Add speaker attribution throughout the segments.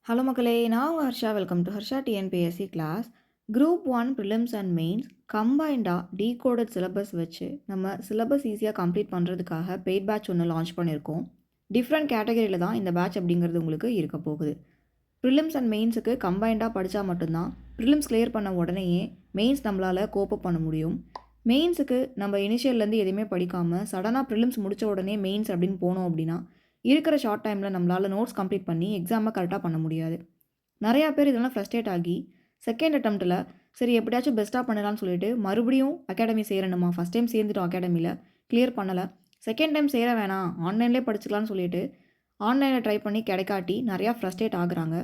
Speaker 1: Hello மக்களே, நான் உங்க Harsha. Welcome to Harsha TNPSC class. Group 1 prelims and mains கம்பைண்டாக டீகோடட் சிலபஸ் வச்சு நம்ம சிலபஸ் ஈஸியாக கம்ப்ளீட் பண்ணுறதுக்காக பெய்ட் பேட்ச் ஒன்று லான்ச் பண்ணியிருக்கோம். டிஃப்ரெண்ட் கேட்டகரியில் தான் இந்த பேட்ச் அப்படிங்கிறது உங்களுக்கு இருக்க போகுது. ப்ரிலிம்ஸ் அண்ட் மெயின்ஸுக்கு கம்பைண்டாக படித்தா மட்டும்தான் ப்ரிலிம்ஸ் கிளியர் பண்ண உடனேயே மெயின்ஸ் நம்மளால் கோப்பப் பண்ண முடியும். மெயின்ஸுக்கு நம்ம இனிஷியல்லேருந்து எதுவுமே படிக்காமல் சடனாக ப்ரிலிம்ஸ் முடித்த உடனே மெயின்ஸ் அப்படின்னு போனோம் அப்படின்னா இருக்கிற ஷார்ட் டைமில் நம்மளால் நோட்ஸ் கம்ப்ளீட் பண்ணி எக்ஸாமை கரெக்டாக பண்ண முடியாது. நிறையா பேர் இதெல்லாம் ஃப்ரஸ்ட்ரேட் ஆகி செகண்ட் அட்டம்ப்ட்டில் சரி எப்படியாச்சும் பெஸ்ட்டாக பண்ணலாம்னு சொல்லிட்டு மறுபடியும் அகாடமி சேரணுமா, ஃபஸ்ட் டைம் சேர்ந்துட்டோம் அகாடமியில் கிளியர் பண்ணலை, செகண்ட் டைம் சேர வேணாம் ஆன்லைன்லேயே படிச்சுக்கலாம்னு சொல்லிட்டு ஆன்லைனில் ட்ரை பண்ணி கிடைக்காட்டி நிறையா ஃப்ரஸ்ட்ரேட் ஆகுறாங்க.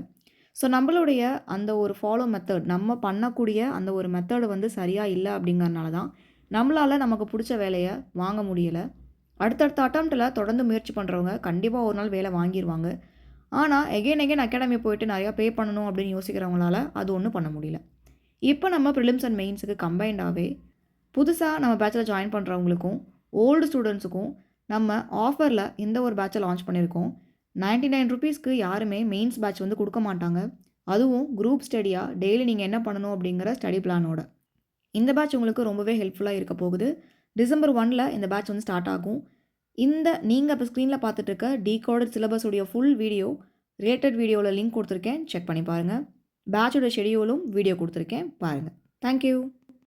Speaker 1: ஸோ நம்மளுடைய அந்த ஒரு ஃபாலோ மெத்தட், நம்ம பண்ணக்கூடிய அந்த ஒரு மெத்தடு வந்து சரியாக இல்லை அப்படிங்கிறனால தான் நம்மளால் நமக்கு பிடிச்ச வேலையை வாங்க முடியலை. அடுத்தடுத்த அட்டம்ப்ட்டில் தொடர்ந்து முயற்சி பண்ணுறவங்க கண்டிப்பாக ஒரு நாள் வேலை வாங்கிடுவாங்க. ஆனால் எகெயின் அகாடமி போயிட்டு நிறையா பே பண்ணணும் அப்படின்னு யோசிக்கிறவங்களால அது ஒன்றும் பண்ண முடியல. இப்போ நம்ம ப்ரிலிம்ஸ் அண்ட் மெயின்ஸுக்கு கம்பைண்டாகவே புதுசாக நம்ம பேட்சில் ஜாயின் பண்ணுறவங்களுக்கும் ஓல்டு ஸ்டூடெண்ட்ஸுக்கும் நம்ம ஆஃபரில் இந்த ஒரு பேட்சை லான்ச் பண்ணியிருக்கோம். 99 ருபீஸ்க்கு யாருமே மெயின்ஸ் பேட்ச் வந்து கொடுக்க மாட்டாங்க. அதுவும் குரூப் ஸ்டடியாக டெய்லி நீங்கள் என்ன பண்ணணும் அப்படிங்கிற ஸ்டடி பிளானோட. இந்த பேட்ச் உங்களுக்கு ரொம்பவே ஹெல்ப்ஃபுல்லாக இருக்க போகுது. டிசம்பர் 1 இந்த பேட்ச் வந்து ஸ்டார்ட் ஆகும். நீங்கள் இப்போ ஸ்க்ரீனில் பார்த்துட்டு இருக்க டீகோடட் சிலபஸுடைய ஃபுல் வீடியோ ரேட்டட் வீடியோவில் லிங்க் கொடுத்துருக்கேன், செக் பண்ணி பாருங்கள். பேட்சோட ஷெடியூலும் வீடியோ கொடுத்துருக்கேன், பாருங்கள். தேங்க்யூ.